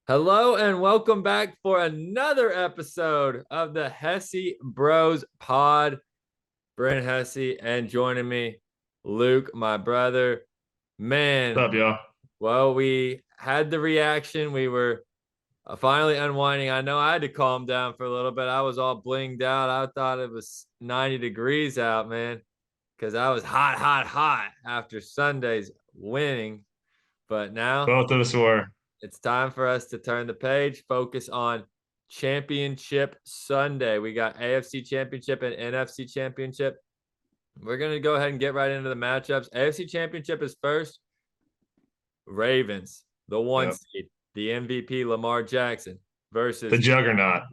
Hello and welcome back for another episode of the Hesse Bros Pod. Brent Hesse and joining me, Luke, my brother. Man, What's up, y'all? well, we had the reaction. We were finally unwinding. I know I had to calm down for a little bit. I was all blinged out. I thought it was 90 degrees out, man, because I was hot, hot, hot after Sunday's winning. But now Both of us were. it's time for us to turn the page, focus on Championship Sunday. We got AFC Championship and NFC Championship. We're going to go ahead and get right into the matchups. AFC Championship is first. Ravens, the one Yep. seed, the MVP Lamar Jackson The versus juggernaut.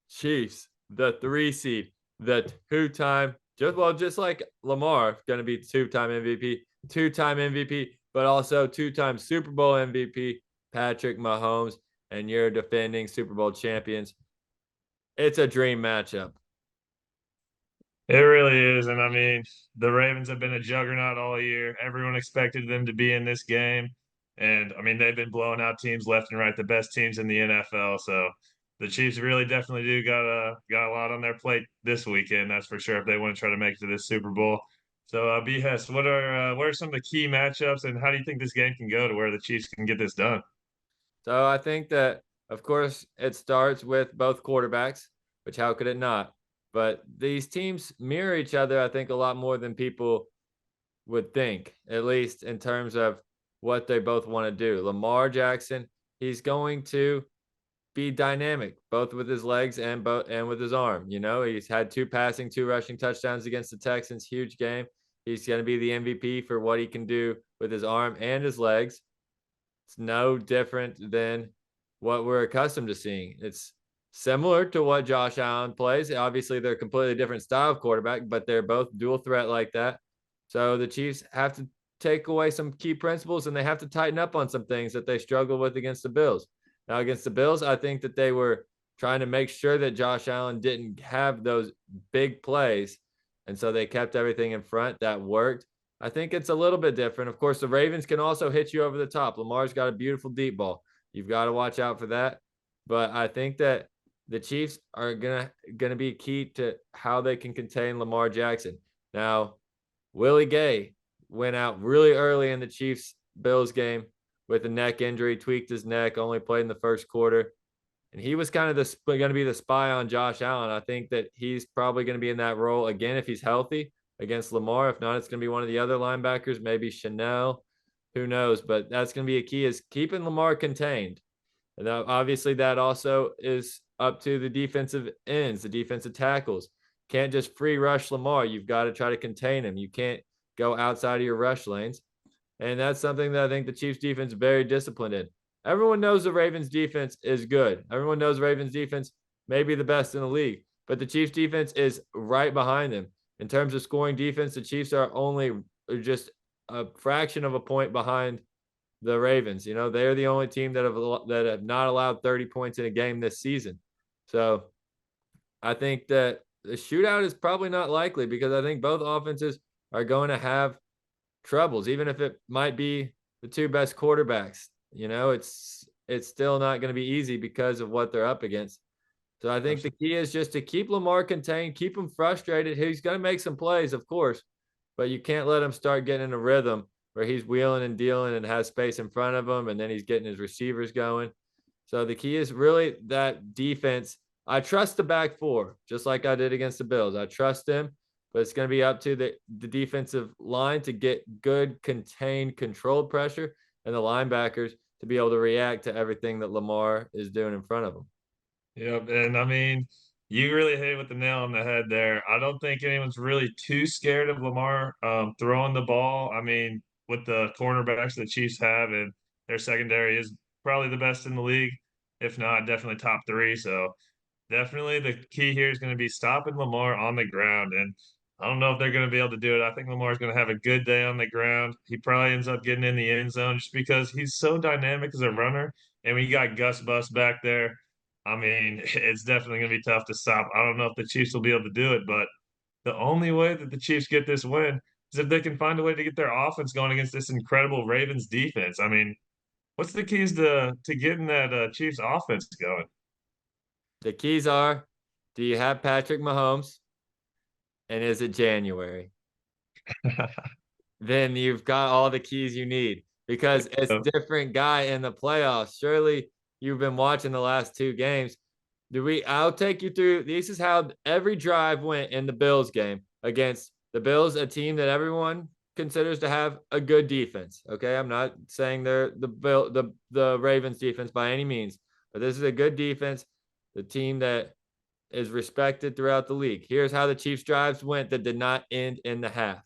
Chiefs, the three seed, the two-time, just like Lamar, going to be two-time MVP, but also two-time Super Bowl MVP, Patrick Mahomes, and your defending Super Bowl champions. It's a dream matchup. It really is. And I mean, the Ravens have been a juggernaut all year. Everyone expected them to be in this game. And I mean, they've been blowing out teams left and right, the best teams in the NFL. So the Chiefs really definitely do got a lot on their plate this weekend, that's for sure, if they want to try to make it to this Super Bowl. So B Hess, what are some of the key matchups and how do you think this game can go to where the Chiefs can get this done? So I think that, of course, it starts with both quarterbacks, which how could it not? But these teams mirror each other, I think, a lot more than people would think, at least in terms of what they both want to do. Lamar Jackson, he's going to be dynamic, both with his legs and with his arm. You know, he's had two passing, two rushing touchdowns against the Texans. Huge game. He's going to be the MVP for what he can do with his arm and his legs. It's no different than what we're accustomed to seeing. It's similar to what Josh Allen plays. Obviously, they're a completely different style of quarterback, but they're both dual threat like that. So the Chiefs have to take away some key principles and they have to tighten up on some things that they struggle with against the Bills. Now, against the Bills, I think that they were trying to make sure that Josh Allen didn't have those big plays. And so they kept everything in front. That worked. I think it's a little bit different. Of course, the Ravens can also hit you over the top. Lamar's got a beautiful deep ball. You've got to watch out for that. But I think that the Chiefs are gonna be key to how they can contain Lamar Jackson. Now, Willie Gay went out really early in the Chiefs Bills game with a neck injury, tweaked his neck, only played in the first quarter. And he was kind of going to be the spy on Josh Allen. I think that he's probably going to be in that role again if he's healthy against Lamar. If not, it's going to be one of the other linebackers, maybe Chanel. Who knows? But that's going to be a key is keeping Lamar contained. And obviously, that also is up to the defensive ends, the defensive tackles. Can't just free rush Lamar. You've got to try to contain him. You can't go outside of your rush lanes. And that's something that I think the Chiefs defense is very disciplined in. Everyone knows the Ravens defense is good. Everyone knows Ravens defense may be the best in the league, but the Chiefs defense is right behind them. In terms of scoring defense, the Chiefs are only just a fraction of a point behind the Ravens. You know, they're the only team that have not allowed 30 points in a game this season. So I think that the shootout is probably not likely because I think both offenses are going to have troubles, even if it might be the two best quarterbacks. You know, it's still not going to be easy because of what they're up against. So I think the key is just to keep Lamar contained, keep him frustrated. He's going to make some plays, of course, but you can't let him start getting in a rhythm where he's wheeling and dealing and has space in front of him, and then he's getting his receivers going. So the key is really that defense. I trust the back four, just like I did against the Bills. I trust them, but it's going to be up to the defensive line to get good, contained, controlled pressure, and the linebackers to be able to react to everything that Lamar is doing in front of them. Yep. And I mean, you really hit it with the nail on the head there. I don't think anyone's really too scared of Lamar throwing the ball. I mean, with the cornerbacks the Chiefs have, and their secondary is probably the best in the league, if not definitely top three. So definitely the key here is going to be stopping Lamar on the ground. And I don't know if they're going to be able to do it. I think Lamar's going to have a good day on the ground. He probably ends up getting in the end zone just because he's so dynamic as a runner. And when you got Gus Bus back there, I mean, it's definitely going to be tough to stop. I don't know if the Chiefs will be able to do it, but the only way that the Chiefs get this win is if they can find a way to get their offense going against this incredible Ravens defense. I mean, What's the keys to getting that Chiefs offense going? The keys are, do you have Patrick Mahomes? And is it January? Then you've got all the keys you need because it's different guy in the playoffs. Surely you've been watching the last two games. I'll take you through. This is how every drive went in the Bills game against the Bills, a team that everyone considers to have a good defense. Okay. I'm not saying they're the Ravens defense by any means, but this is a good defense, the team that is respected throughout the league. Here's how the Chiefs drives went that did not end in the half.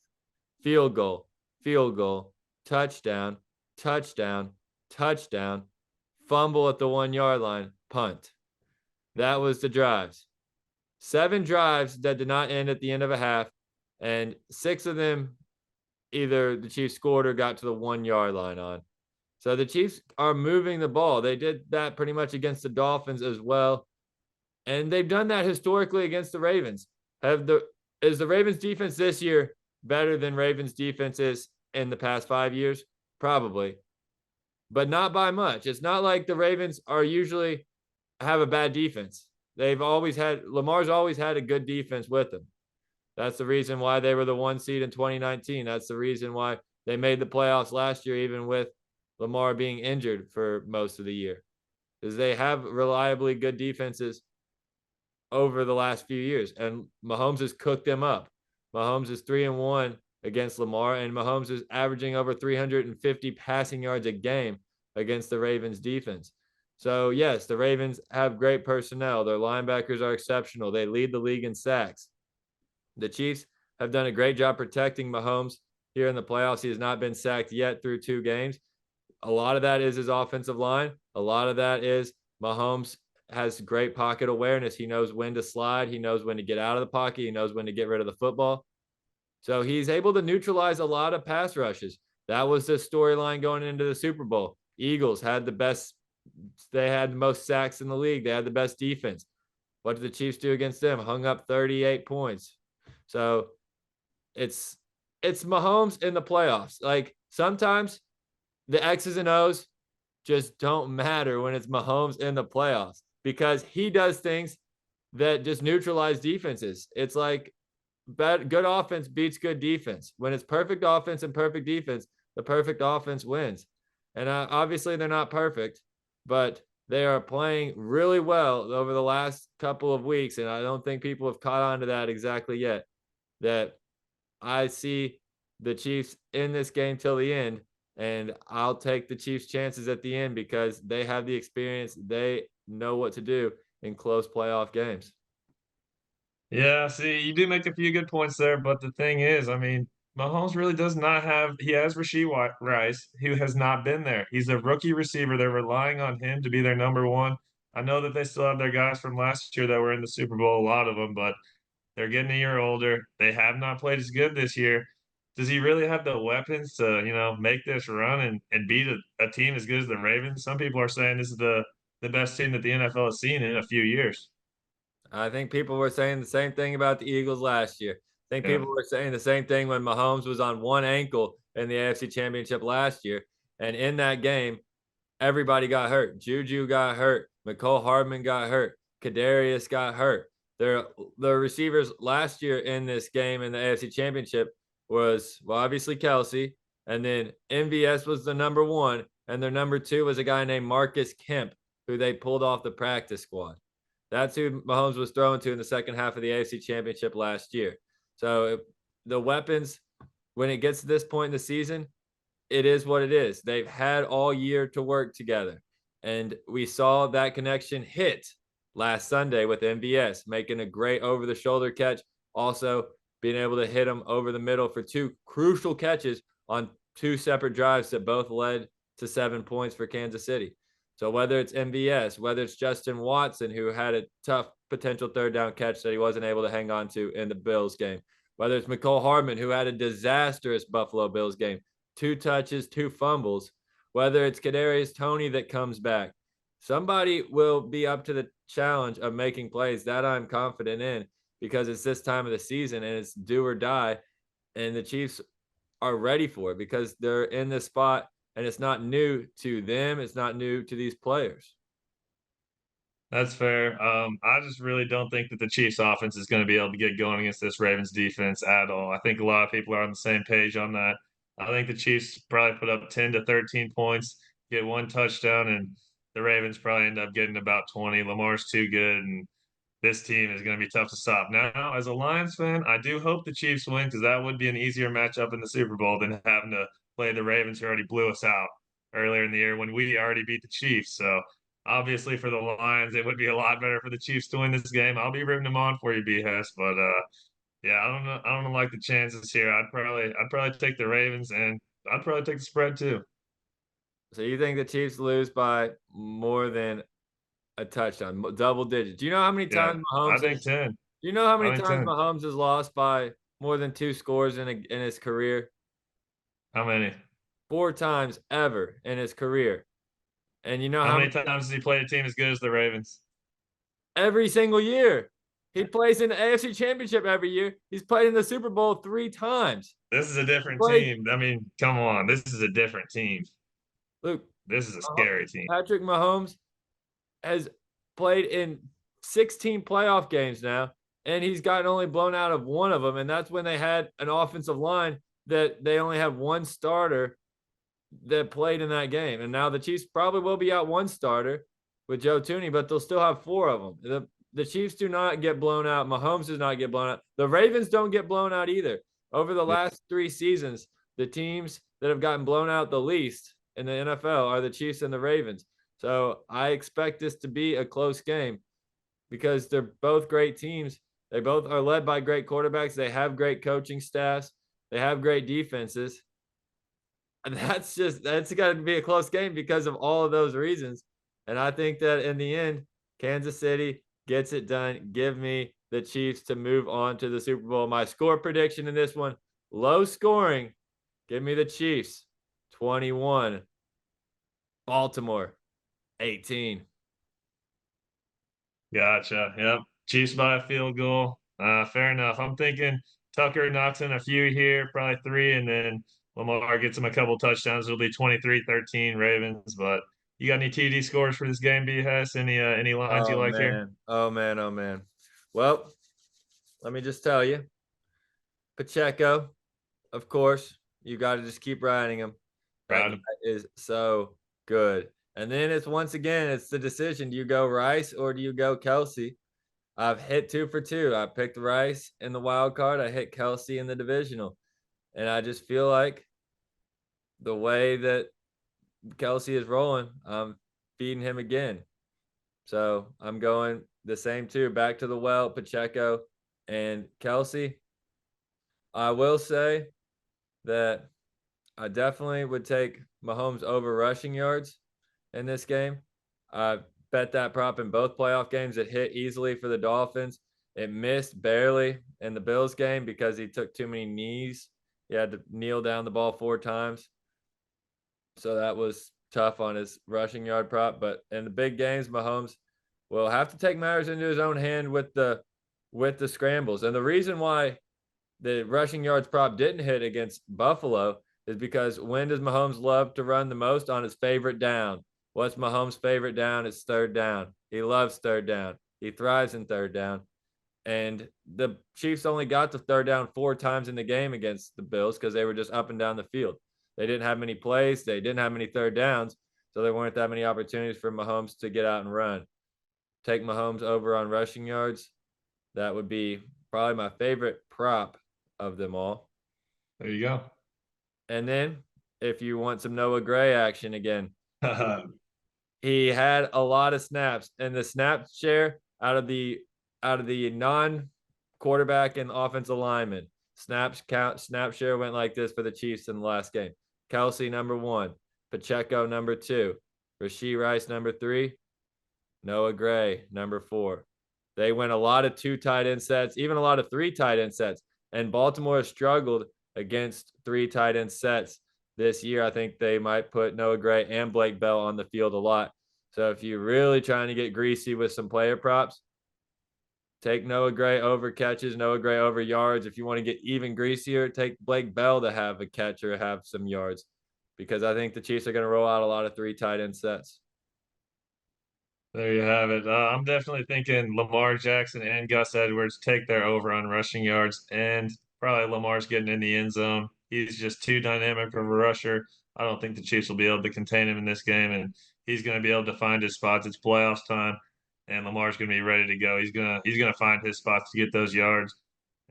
Field goal, touchdown, touchdown, touchdown, fumble at the 1 yard line, punt. That was the drives. 7 drives that did not end at the end of a half, and 6 of them either the Chiefs scored or got to the 1 yard line on. So the Chiefs are moving the ball. They did that pretty much against the Dolphins as well. And they've done that historically against the Ravens. Is the Ravens defense this year better than Ravens defenses in the past 5 years? Probably, but not by much. It's not like the Ravens are usually have a bad defense. Lamar's always had a good defense with them. That's the reason why they were the 1 seed in 2019. That's the reason why they made the playoffs last year, even with Lamar being injured for most of the year, because they have reliably good defenses over the last few years, and Mahomes has cooked them up. Mahomes is 3-1 against Lamar, and Mahomes is averaging over 350 passing yards a game against the Ravens defense. So yes, the Ravens have great personnel. Their linebackers are exceptional. They lead the league in sacks. The Chiefs have done a great job protecting Mahomes here in the playoffs. He has not been sacked yet through 2 games. A lot of that is his offensive line. A lot of that is Mahomes has great pocket awareness. He knows when to slide. He knows when to get out of the pocket. He knows when to get rid of the football. So he's able to neutralize a lot of pass rushes. That was the storyline going into the Super Bowl. Eagles had they had the most sacks in the league. They had the best defense. What did the Chiefs do against them? Hung up 38 points. So it's Mahomes in the playoffs. Like sometimes the X's and O's just don't matter when it's Mahomes in the playoffs because he does things that just neutralize defenses. It's like good offense beats good defense. When it's perfect offense and perfect defense, the perfect offense wins. And obviously they're not perfect, but they are playing really well over the last couple of weeks. And I don't think people have caught on to that exactly yet. That I see the Chiefs in this game till the end, and I'll take the Chiefs' chances at the end because they have the experience. They know what to do in close playoff games. Yeah, see, you do make a few good points there, but the thing is, I mean, Mahomes really does not have. He has Rice, who has not been there. He's a rookie receiver. They're relying on him to be their number one. I know that they still have their guys from last year that were in the Super Bowl, a lot of them, but they're getting a year older. They have not played as good this year. Does he really have the weapons to, make this run and beat a team as good as the Ravens? Some people are saying this is the best team that the NFL has seen in a few years. I think people were saying the same thing about the Eagles last year. I think Yeah. people were saying the same thing when Mahomes was on one ankle in the AFC Championship last year. And in that game, everybody got hurt. Juju got hurt. McCole Hardman got hurt. Kadarius got hurt. The receivers last year in this game in the AFC Championship was, well, obviously Kelsey, and then MVS was the number one, and their number two was a guy named Marcus Kemp, who they pulled off the practice squad. That's who Mahomes was throwing to in the second half of the AFC Championship last year. So the weapons, when it gets to this point in the season, it is what it is. They've had all year to work together. And we saw that connection hit last Sunday with MVS, making a great over the shoulder catch. Also, being able to hit him over the middle for 2 crucial catches on 2 separate drives that both led to 7 points for Kansas City. So whether it's MVS, whether it's Justin Watson, who had a tough potential third down catch that he wasn't able to hang on to in the Bills game, whether it's McCole Hardman, who had a disastrous Buffalo Bills game, 2 touches, 2 fumbles, whether it's Kadarius Toney that comes back, somebody will be up to the challenge of making plays. That I'm confident in because it's this time of the season and it's do or die. And the Chiefs are ready for it because they're in this spot and it's not new to them. It's not new to these players. That's fair. I just really don't think that the Chiefs offense is going to be able to get going against this Ravens defense at all. I think a lot of people are on the same page on that. I think the Chiefs probably put up 10 to 13 points, get one touchdown, and the Ravens probably end up getting about 20. Lamar's too good, and this team is going to be tough to stop. Now, as a Lions fan, I do hope the Chiefs win because that would be an easier matchup in the Super Bowl than having to play the Ravens who already blew us out earlier in the year when we already beat the Chiefs. So obviously for the Lions, it would be a lot better for the Chiefs to win this game. I'll be rooting them on for you, B Hess, but yeah, I don't know. I don't like the chances here. I'd probably take the Ravens and I'd probably take the spread too. So you think the Chiefs lose by more than a touchdown, double digits? Do you know how many Yeah, times I Mahomes has? think 10. Do you know how I many think times 10. Mahomes has lost by more than 2 scores in his career? How many? 4 times ever in his career. And you know How how many many times has he played a team as good as the Ravens? every single year. He plays in the AFC Championship every year. He's played in the Super Bowl 3 times. This is a He different played team. I mean, come on. This is a different team. Luke This is a scary team. Patrick Mahomes has played in 16 playoff games now, and he's gotten only blown out of one of them, and that's when they had an offensive line that they only have one starter that played in that game. And now the Chiefs probably will be out one starter with Joe Tooney, but they'll still have 4 of them. The Chiefs do not get blown out. Mahomes does not get blown out. The Ravens don't get blown out either. Over the last 3 seasons, the teams that have gotten blown out the least in the NFL are the Chiefs and the Ravens. So I expect this to be a close game because they're both great teams. They both are led by great quarterbacks. They have great coaching staffs. They have great defenses. And that's got to be a close game because of all of those reasons. And I think that in the end, Kansas City gets it done. Give me the Chiefs to move on to the Super Bowl. My score prediction in this one, low scoring. Give me the Chiefs 21, Baltimore 18. Gotcha. Yep. Chiefs by a field goal. Fair enough. I'm thinking Tucker knocks in a few here, probably 3, and then Lamar gets him a couple touchdowns. It'll be 23-13 Ravens. But you got any TD scores for this game, B Hess? Any lines you Oh like here? man. Oh man. Oh man. Well, let me just tell you, Pacheco, of course, you got to just keep riding him. That Ride guy 'em. is so good. And then it's once again, it's the decision. Do you go Rice or do you go Kelsey? I've hit 2 for 2. I picked Rice in the wild card. I hit Kelsey in the divisional. And I just feel like the way that Kelsey is rolling, I'm feeding him again. So I'm going the same two, back to the well, Pacheco and Kelsey. I will say that I definitely would take Mahomes over rushing yards in this game. I bet that prop in both playoff games. It hit easily for the Dolphins. It missed barely in the Bills game because he took too many knees. He had to kneel down the ball 4 times. So that was tough on his rushing yard prop. But in the big games, Mahomes will have to take matters into his own hand with the scrambles. And the reason why the rushing yards prop didn't hit against Buffalo is because when does Mahomes love to run the most? On his favorite down. What's Mahomes' favorite down? It's third down. He loves third down. He thrives in third down. And the Chiefs only got to third down 4 times in the game against the Bills because they were just up and down the field. They didn't have many plays. They didn't have many third downs. So there weren't that many opportunities for Mahomes to get out and run. Take Mahomes over on rushing yards. That would be probably my favorite prop of them all. There you go. And then if you want some Noah Gray action again, he had a lot of snaps, and the snap share out of the non quarterback and offensive lineman snap share went like this for the Chiefs in the last game. Kelsey #1, Pacheco #2, Rashee Rice #3, Noah Gray #4. They went a lot of 2 tight end sets, even a lot of 3 tight end sets. And Baltimore struggled against 3 tight end sets this year. I think they might put Noah Gray and Blake Bell on the field a lot. So if you're really trying to get greasy with some player props, take Noah Gray over catches, Noah Gray over yards. If you want to get even greasier, take Blake Bell to have a catch or have some yards. because I think the Chiefs are going to roll out a lot of 3 tight end sets. There you have it. I'm definitely thinking Lamar Jackson and Gus Edwards take their over on rushing yards, and probably Lamar's getting in the end zone. He's just too dynamic of a rusher. I don't think the Chiefs will be able to contain him in this game, and he's going to be able to find his spots. It's playoffs time, and Lamar's going to be ready to go. He's gonna find his spots to get those yards.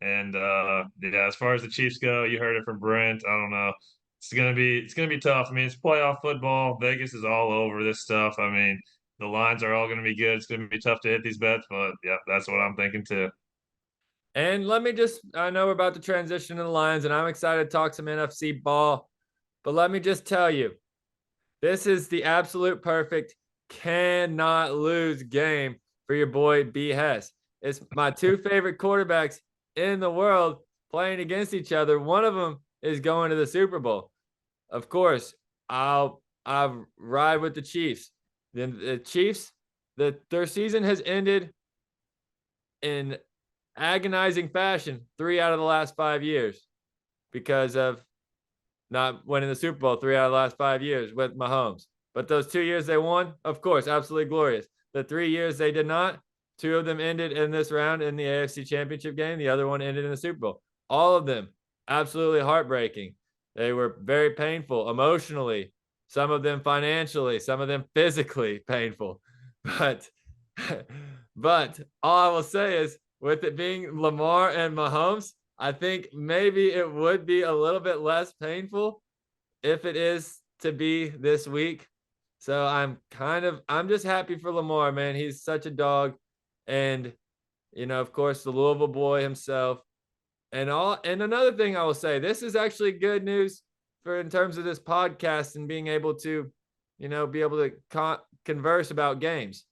And yeah, as far as the Chiefs go, you heard it from Brent. I don't know. It's gonna be tough. I mean, it's playoff football. Vegas is all over this stuff. I mean, the lines are all gonna be good. It's gonna be tough to hit these bets, but yeah, that's what I'm thinking too. And let me just, I know we're about to transition to the Lions, and I'm excited to talk some NFC ball, but let me just tell you, this is the absolute perfect cannot lose game for your boy B. Hess. It's my 2 favorite quarterbacks in the world playing against each other. One of them is going to the Super Bowl. Of course, I'll ride with the Chiefs. Then the Chiefs, their season has ended in agonizing fashion 3 out of the last 5 years because of not winning the Super Bowl 3 out of the last 5 years with Mahomes. But those 2 years they won, of course, absolutely glorious. The 3 years they did not, 2 of them ended in this round in the AFC Championship game. The other one ended in the Super Bowl. All of them absolutely heartbreaking. They were very painful emotionally, some of them financially, some of them physically painful. But but all I will say is with it being Lamar and Mahomes, I think maybe it would be a little bit less painful if it is to be this week. So I'm just happy for Lamar, man. He's such a dog. And, of course, the Louisville boy himself. And another thing I will say, this is actually good news for in terms of this podcast and being able to, be able to converse about games.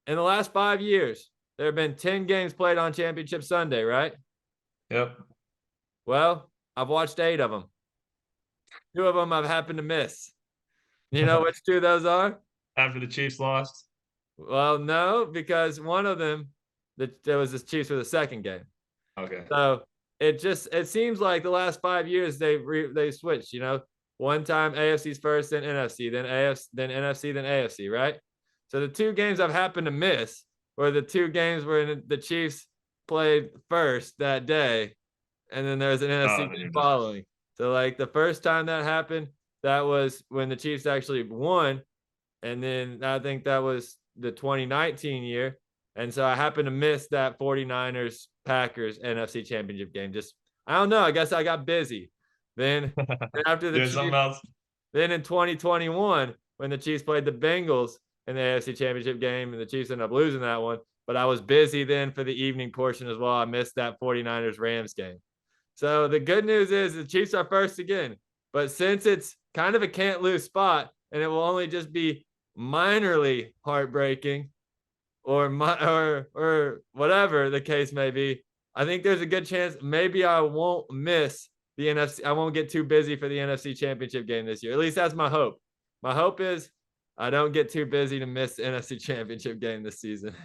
In the last 5 years, there have been 10 games played on Championship Sunday, right? Yep. Well, I've watched 8 of them. 2 of them I've happened to miss. You know which 2 those are? After the Chiefs lost. Well, no, because one of them, there was the Chiefs for the second game. Okay. So it seems like the last 5 years they switched. One time AFC's first, then NFC, then AFC, then NFC, then AFC, right? So the 2 games I've happened to miss were the 2 games where the Chiefs played first that day, and then there's an NFC Oh, game dude. following. So like the first time that happened, that was when the Chiefs actually won, and then I think that was the 2019 year. And so I happened to miss that 49ers Packers NFC Championship game. Just I don't know. I guess I got busy. Then after the Doing something Chiefs, else. then in 2021, when the Chiefs played the Bengals in the AFC Championship game, and the Chiefs ended up losing that one. But I was busy then for the evening portion as well. I missed that 49ers Rams game. So the good news is the Chiefs are first again. But since it's kind of a can't lose spot and it will only just be minorly heartbreaking or whatever the case may be, I think there's a good chance maybe I won't miss the NFC. I won't get too busy for the NFC Championship game this year. At least that's my hope. My hope is I don't get too busy to miss the NFC Championship game this season.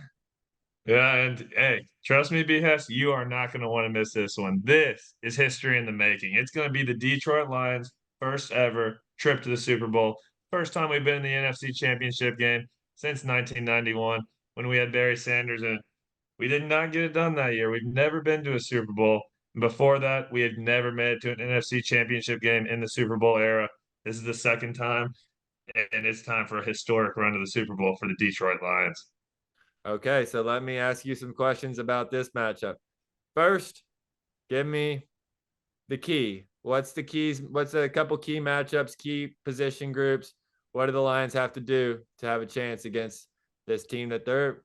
Yeah, and hey, trust me, BS, you are not going to want to miss this one. This is history in the making. It's going to be the Detroit Lions' first ever trip to the Super Bowl. First time we've been in the NFC Championship game since 1991 when we had Barry Sanders, and we did not get it done that year. We've never been to a Super Bowl. Before that, we had never made it to an NFC Championship game in the Super Bowl era. This is the second time, and it's time for a historic run to the Super Bowl for the Detroit Lions. Okay, so let me ask you some questions about this matchup. First, give me the key. What's the keys? What's a couple key matchups, key position groups? What do the Lions have to do to have a chance against this team that they're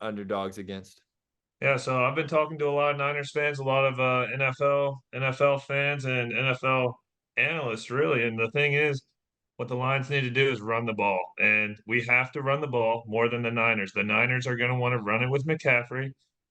underdogs against? Yeah, so I've been talking to a lot of Niners fans, a lot of NFL fans, and NFL analysts, really. And the thing is, what the Lions need to do is run the ball, and we have to run the ball more than the Niners. The Niners are going to want to run it with McCaffrey,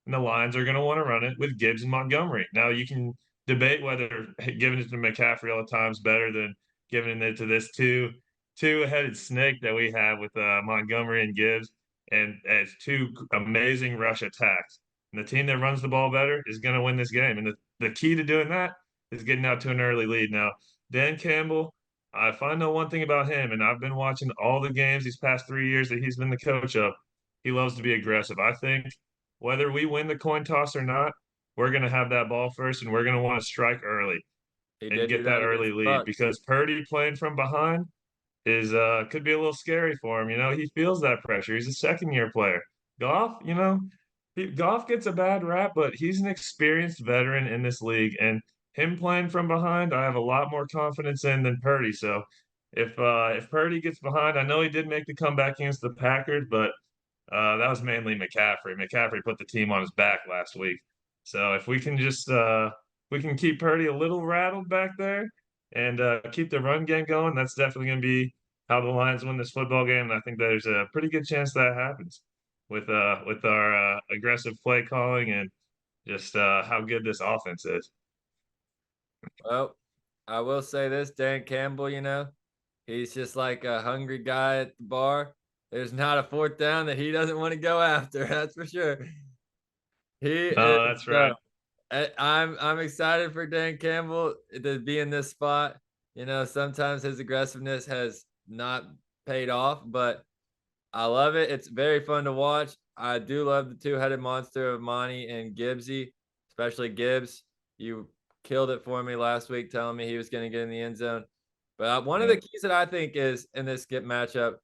and the Lions are going to want to run it with Gibbs and Montgomery. Now, you can debate whether giving it to McCaffrey all the time is better than giving it to this two-headed snake that we have with Montgomery and Gibbs, and as 2 amazing rush attacks. And the team that runs the ball better is going to win this game. And the key to doing that is getting out to an early lead. Now, Dan Campbell if I know one thing about him, and I've been watching all the games these past 3 years that he's been the coach of, he loves to be aggressive. I think whether we win the coin toss or not, we're going to have that ball first, and we're going to want to strike early He and did do get that that early against the lead Bucks. because Purdy playing from behind is could be a little scary for him. You know, he feels that pressure. He's a second year player. Goff, you know, Goff gets a bad rap, but he's an experienced veteran in this league, and him playing from behind, I have a lot more confidence in than Purdy. So if Purdy gets behind, I know he did make the comeback against the Packers, but that was mainly McCaffrey. McCaffrey put the team on his back last week. So if we can just we can keep Purdy a little rattled back there and keep the run game going, that's definitely going to be how the Lions win this football game. And I think there's a pretty good chance that happens with our aggressive play calling and just how good this offense is. Well, I will say this, Dan Campbell, he's just like a hungry guy at the bar. There's not a fourth down that he doesn't want to go after. That's for sure. He is. No, that's right. I'm excited for Dan Campbell to be in this spot. Sometimes his aggressiveness has not paid off, but I love it. It's very fun to watch. I do love the two-headed monster of Monty and Gibbsy, especially Gibbs. You killed it for me last week, telling me he was going to get in the end zone. But one of Yeah. the keys that I think is in this skip matchup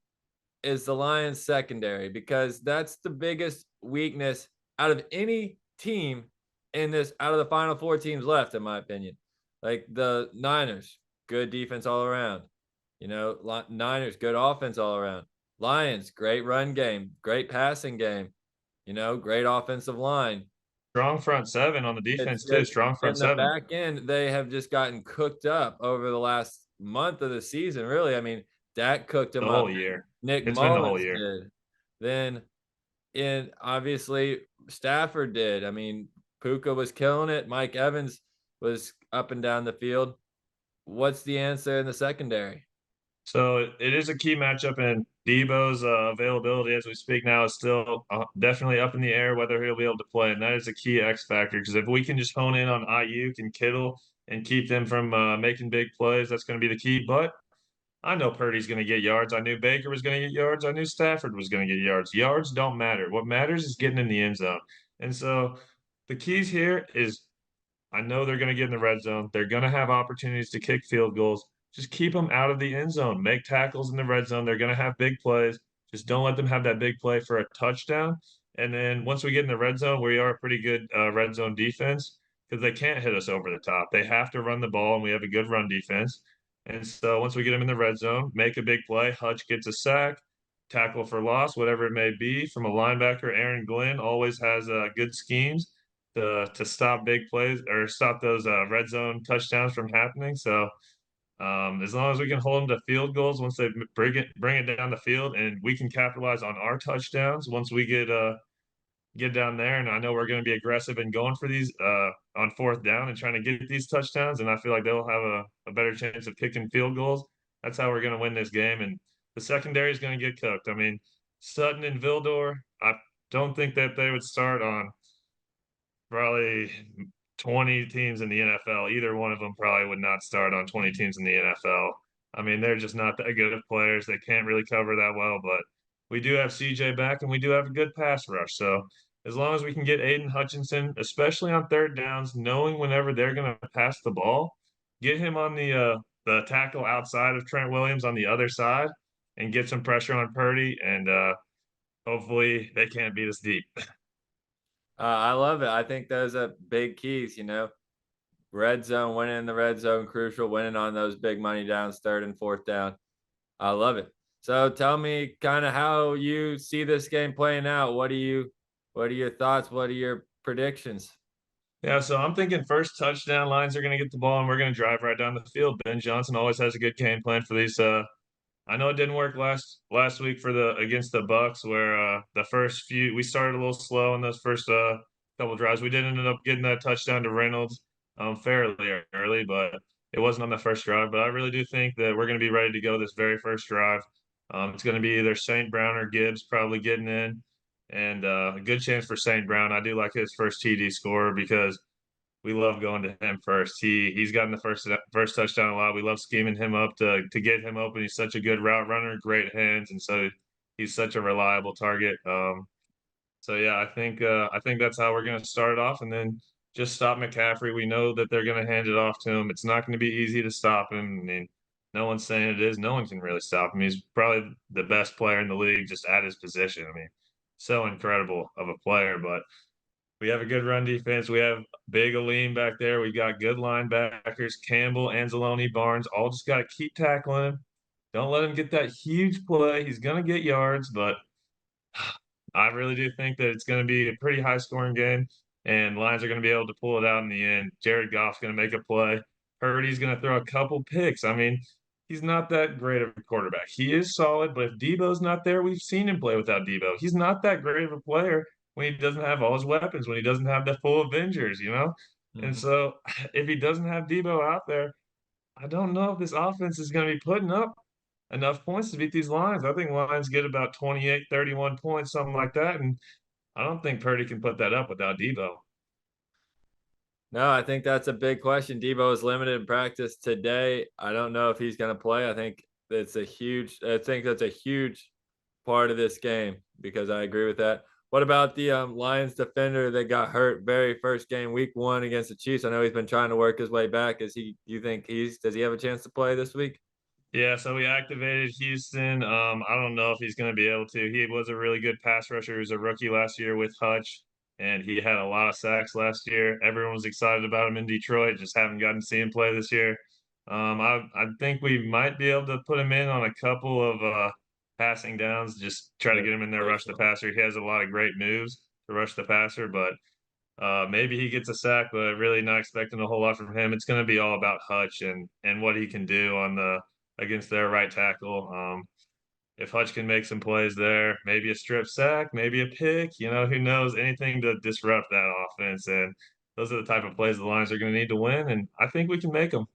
is the Lions secondary, because that's the biggest weakness out of any team in this, out of the final four teams left, in my opinion. Like the Niners, good defense all around. Niners, good offense all around. Lions, great run game, great passing game, great offensive line. Strong front seven on the It's defense too. just Strong front in the seven back end, they have just gotten cooked up over the last month of the season, really. I mean, Dak cooked the them up. whole year. Nick It's been the whole Mullins year. did. Then in obviously Stafford did. I mean, Puka was killing it. Mike Evans was up and down the field. What's the answer in the secondary? So it is a key matchup, and Debo's availability as we speak now is still definitely up in the air whether he'll be able to play, and that is a key X factor. Because if we can just hone in on Ayuk and Kittle and keep them from making big plays, that's going to be the key. But I know Purdy's going to get yards. I knew Baker was going to get yards. I knew Stafford was going to get yards. Yards don't matter. What matters is getting in the end zone. And so the keys here is I know they're going to get in the red zone. They're going to have opportunities to kick field goals. Just keep them out of the end zone. Make tackles in the red zone. They're going to have big plays. Just don't let them have that big play for a touchdown. And then once we get in the red zone, we are a pretty good red zone defense because they can't hit us over the top. They have to run the ball, and we have a good run defense. And so once we get them in the red zone, make a big play. Hutch gets a sack, tackle for loss, whatever it may be. From a linebacker, Aaron Glenn always has good schemes to stop big plays or stop those red zone touchdowns from happening. So as long as we can hold them to field goals once they bring it down the field, and we can capitalize on our touchdowns once we get down there. And I know we're going to be aggressive and going for these on fourth down and trying to get these touchdowns. And I feel like they'll have a better chance of kicking field goals. That's how we're going to win this game. And the secondary is going to get cooked. I mean, Sutton and Vildor, I don't think that they would start on probably 20 teams in the NFL. Either one of them probably would not start on 20 teams in the NFL. I mean, they're just not that good of players. They can't really cover that well, but we do have CJ back and we do have a good pass rush. So as long as we can get Aiden Hutchinson, especially on third downs, knowing whenever they're going to pass the ball, get him on the tackle outside of Trent Williams on the other side and get some pressure on Purdy, and hopefully they can't beat us deep. I love it. I think those are big keys, red zone, winning in the red zone, crucial, winning on those big money downs, third and fourth down. I love it. So tell me kind of how you see this game playing out. What are your thoughts? What are your predictions? Yeah, so I'm thinking first touchdown lines are going to get the ball and we're going to drive right down the field. Ben Johnson always has a good game plan for these. I know it didn't work last week for the against the Bucks, where the first few we started a little slow in those first couple drives. We did end up getting that touchdown to Reynolds fairly early, but it wasn't on the first drive. But I really do think that we're going to be ready to go this very first drive. It's going to be either St. Brown or Gibbs probably getting in, and a good chance for St. Brown. I do like his first TD score because we love going to him first. He's gotten the first first touchdown a lot. We love scheming him up to get him open. He's such a good route runner, great hands, and so he's such a reliable target. So yeah, I think that's how we're going to start it off, and then just stop McCaffrey. We know that they're going to hand it off to him. It's not going to be easy to stop him. I mean, no one's saying it is. No one can really stop him. He's probably the best player in the league just at his position. I mean, so incredible of a player. But we have a good run defense. We have big Aleem back there. We got good linebackers, Campbell, Anzalone, Barnes. All just got to keep tackling him. Don't let him get that huge play. He's going to get yards, but I really do think that it's going to be a pretty high scoring game, and Lions are going to be able to pull it out in the end. Jared Goff's going to make a play. Purdy's going to throw a couple picks. I mean, he's not that great of a quarterback. He is solid, but if Debo's not there, we've seen him play without Debo. He's not that great of a player when he doesn't have all his weapons, when he doesn't have the full Avengers, you know? And Mhm. so if he doesn't have Debo out there, I don't know if this offense is going to be putting up enough points to beat these Lions. I think Lions get about 28, 31 points, something like that. And I don't think Purdy can put that up without Debo. No, I think that's a big question. Debo is limited in practice today. I don't know if he's going to play. I think that's a huge part of this game because I agree with that. What about the Lions defender that got hurt very first game, week 1 against the Chiefs? I know he's been trying to work his way back. You think does he have a chance to play this week? Yeah, so we activated Houston. I don't know if he's going to be able to. He was a really good pass rusher. He was a rookie last year with Hutch, and he had a lot of sacks last year. Everyone was excited about him in Detroit. Just haven't gotten to see him play this year. I think we might be able to put him in on a couple of passing downs. Just try to Yeah, get him in there, rush the situational. passer. He has a lot of great moves to rush the passer, but maybe he gets a sack, but really not expecting a whole lot from him. It's going to be all about Hutch and what he can do on the against their right tackle. If Hutch can make some plays there, maybe a strip sack, maybe a pick, you know, who knows? Anything to disrupt that offense. And those are the type of plays the Lions are going to need to win. And I think we can make them.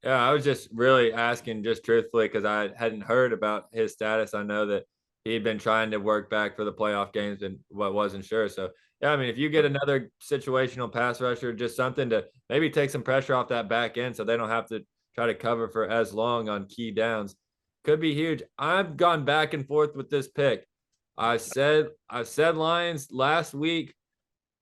Yeah, I was just really asking just truthfully because I hadn't heard about his status. I know that he'd been trying to work back for the playoff games and what wasn't sure. So yeah, I mean, if you get another situational pass rusher, just something to maybe take some pressure off that back end so they don't have to try to cover for as long on key downs, could be huge. I've gone back and forth with this pick. I said Lions last week.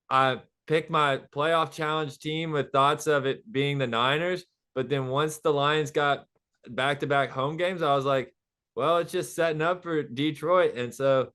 I picked my playoff challenge team with thoughts of it being the Niners. But then once the Lions got back to back home games, I was like, well, it's just setting up for Detroit. And so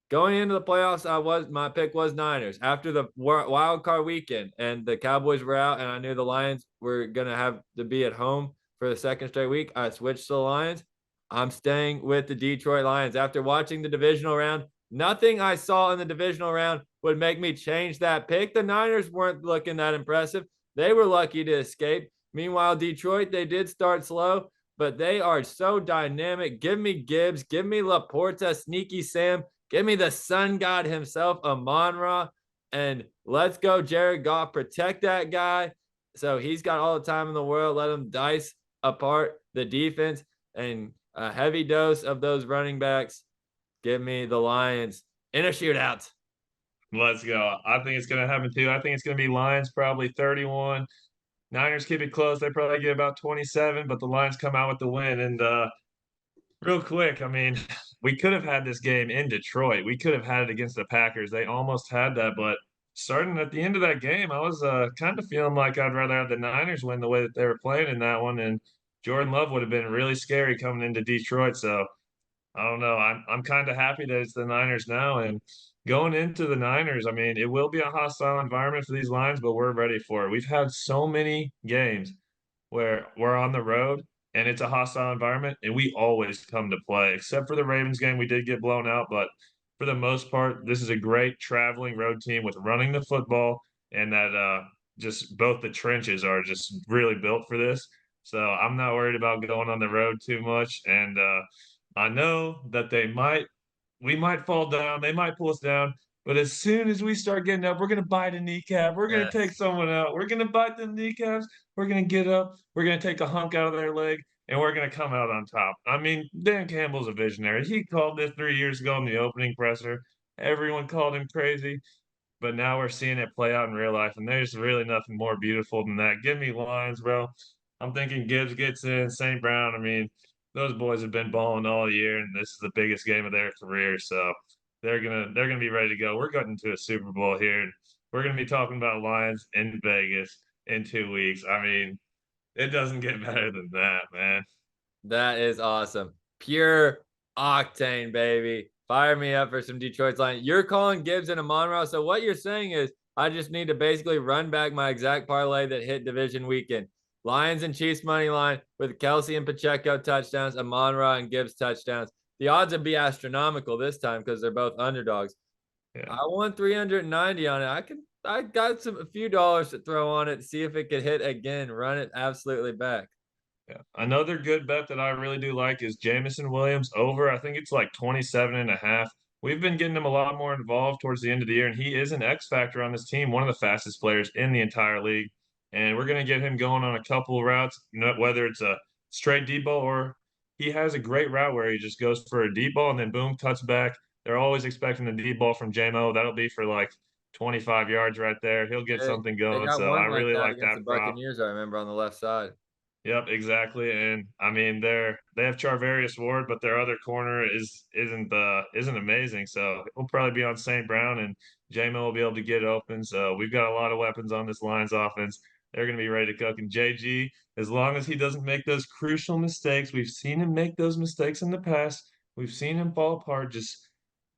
going into the playoffs, my pick was Niners after the wild card weekend, and the Cowboys were out, and I knew the Lions were gonna have to be at home for the second straight week. I switched to the Lions. I'm staying with the Detroit Lions after watching the divisional round. Nothing I saw in the divisional round would make me change that pick. The Niners weren't looking that impressive. They were lucky to escape. Meanwhile, Detroit, they did start slow, but they are so dynamic. Give me Gibbs, give me Laporta, Sneaky Sam, give me the sun god himself, Amon-Ra, and let's go, Jared Goff. Protect that guy. So he's got all the time in the world. Let him dice apart the defense and a heavy dose of those running backs. Give me the Lions in a shootout. Let's go. I think it's going to happen too. I think it's going to be Lions probably 31. Niners keep it close. They probably get about 27, but the Lions come out with the win. And real quick, I mean, we could have had this game in Detroit. We could have had it against the Packers. They almost had that, but starting at the end of that game, I was kind of feeling like I'd rather have the Niners win the way that they were playing in that one. And Jordan Love would have been really scary coming into Detroit. So I don't know. I'm kind of happy that it's the Niners now. And going into the Niners, I mean, it will be a hostile environment for these Lions, but we're ready for it. We've had so many games where we're on the road and it's a hostile environment, and we always come to play. Except for the Ravens game, we did get blown out, but for the most part, this is a great traveling road team with running the football, and that just both the trenches are just really built for this. So I'm not worried about going on the road too much, and I know that we might fall down, they might pull us down, but as soon as we start getting up, we're gonna bite a kneecap, we're gonna take Yes. someone out, we're gonna bite the kneecaps, we're gonna get up, we're gonna take a hunk out of their leg, and we're gonna come out on top. I mean, Dan Campbell's a visionary. He called this 3 years ago in the opening presser. Everyone called him crazy, but now we're seeing it play out in real life, and there's really nothing more beautiful than that. Give me Lions, bro. I'm thinking Gibbs gets in, St. Brown. I mean, those boys have been balling all year, and this is the biggest game of their career. So they're gonna be ready to go. We're getting to a Super Bowl here. And we're gonna be talking about Lions in Vegas in 2 weeks. I mean, it doesn't get better than that, man. That is awesome. Pure octane, baby. Fire me up for some Detroit's line. You're calling Gibbs and Amon-Ra. So what you're saying is I just need to basically run back my exact parlay that hit division weekend. Lions and Chiefs money line with Kelsey and Pacheco touchdowns, Amon-Ra and Gibbs touchdowns. The odds would be astronomical this time because they're both underdogs. Yeah. I won 390 on it. I got a few dollars to throw on it, see if it could hit again. Run it absolutely back. Yeah. Another good bet that I really do like is Jamison Williams over. I think it's like 27.5. We've been getting him a lot more involved towards the end of the year, and he is an X factor on this team, one of the fastest players in the entire league. And we're going to get him going on a couple of routes, whether it's a straight deep ball or he has a great route where he just goes for a deep ball and then boom, cuts back. They're always expecting the deep ball from JMO. That'll be for like 25 yards right there. He'll get something They going. got So I one like really that like against that the prop. Buccaneers, I remember on the left side. Yep, exactly. And I mean they have Charvarius Ward, but their other corner isn't amazing. So he'll probably be on St. Brown and J-Mo will be able to get open. So we've got a lot of weapons on this Lions offense. They're gonna be ready to cook. And JG, as long as he doesn't make those crucial mistakes, we've seen him make those mistakes in the past. We've seen him fall apart. Just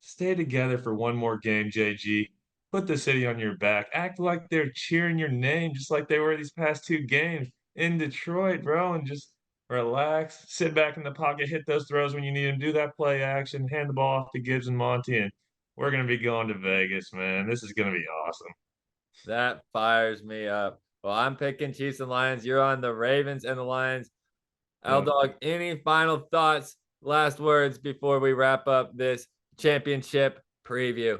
stay together for one more game, JG. Put the city on your back. Act like they're cheering your name, just like they were these past two games in Detroit, bro, and just relax, sit back in the pocket, hit those throws when you need them, do that play action, hand the ball off to Gibbs and Monty, and we're gonna be going to Vegas, man. This is gonna be awesome. That fires me up. Well, I'm picking Chiefs and Lions. You're on the Ravens and the Lions. L Yep. Dog, any final thoughts, last words before we wrap up this championship preview?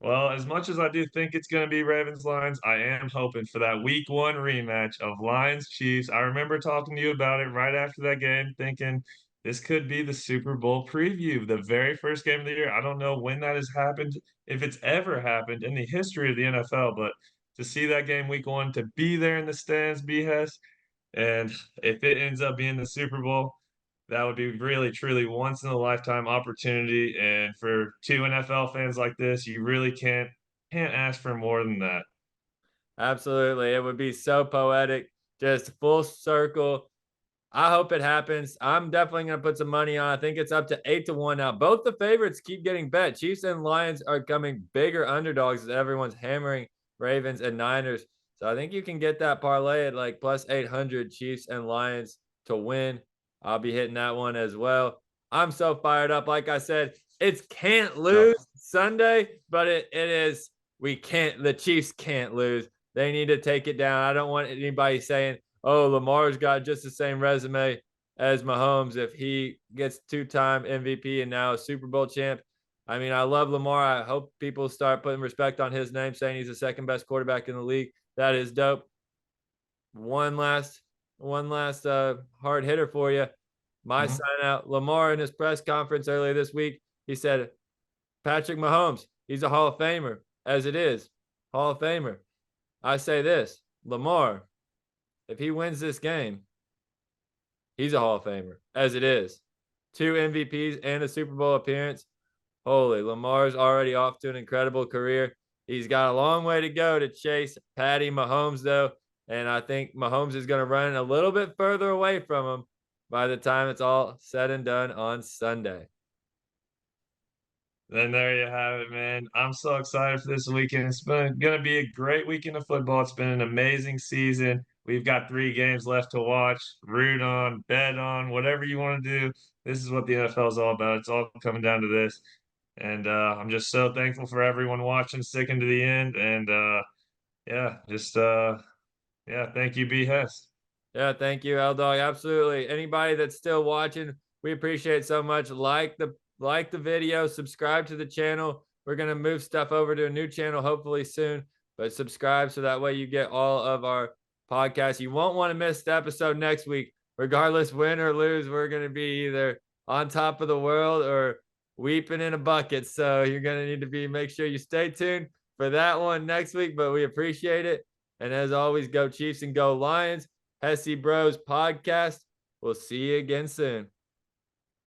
Well, as much as I do think it's going to be Ravens Lions, I am hoping for that week one rematch of Lions Chiefs. I remember talking to you about it right after that game, thinking this could be the Super Bowl preview, the very first game of the year. I don't know when that has happened, if it's ever happened in the history of the NFL, but to see that game week one, to be there in the stands, BS, and if it ends up being the Super Bowl, that would be really, truly once in a lifetime opportunity. And for two NFL fans like this, you really can't ask for more than that. Absolutely. It would be so poetic, just full circle. I hope it happens. I'm definitely going to put some money on. I think it's up to 8-1 now. Both the favorites keep getting bet. Chiefs and Lions are becoming bigger underdogs as everyone's hammering Ravens and Niners. So I think you can get that parlay at like plus 800 Chiefs and Lions to win. I'll be hitting that one as well. I'm so fired up. Like I said, it's can't Yep. lose Sunday, but it is. The Chiefs can't lose. They need to take it down. I don't want anybody saying, oh, Lamar's got just the same resume as Mahomes if he gets two-time MVP and now a Super Bowl champ. I mean, I love Lamar. I hope people start putting respect on his name, saying he's the second best quarterback in the league. That is dope. One last, one last hard hitter for you. My Mhm. sign out. Lamar in his press conference earlier this week, he said, Patrick Mahomes, he's a Hall of Famer, as it is. Hall of Famer. I say this, Lamar, if he wins this game, he's a Hall of Famer, as it is. Two MVPs and a Super Bowl appearance. Holy, Lamar's already off to an incredible career. He's got a long way to go to chase Patty Mahomes, though. And I think Mahomes is going to run a little bit further away from him by the time it's all said and done on Sunday. Then there you have it, man. I'm so excited for this weekend. It's been going to be a great weekend of football. It's been an amazing season. We've got 3 games left to watch, root on, bet on, whatever you want to do. This is what the NFL is all about. It's all coming down to this. And I'm just so thankful for everyone watching, sticking to the end. And yeah, just yeah, thank you, B Hess. Yeah, thank you, L Dog. Absolutely. Anybody that's still watching, we appreciate so much. Like the video, subscribe to the channel. We're gonna move stuff over to a new channel hopefully soon, but subscribe so that way you get all of our podcasts. You won't want to miss the episode next week. Regardless, win or lose, we're gonna be either on top of the world or weeping in a bucket. So you're gonna need to make sure you stay tuned for that one next week. But we appreciate it. And as always, go Chiefs and go Lions. Hesse Bros podcast. We'll see you again soon.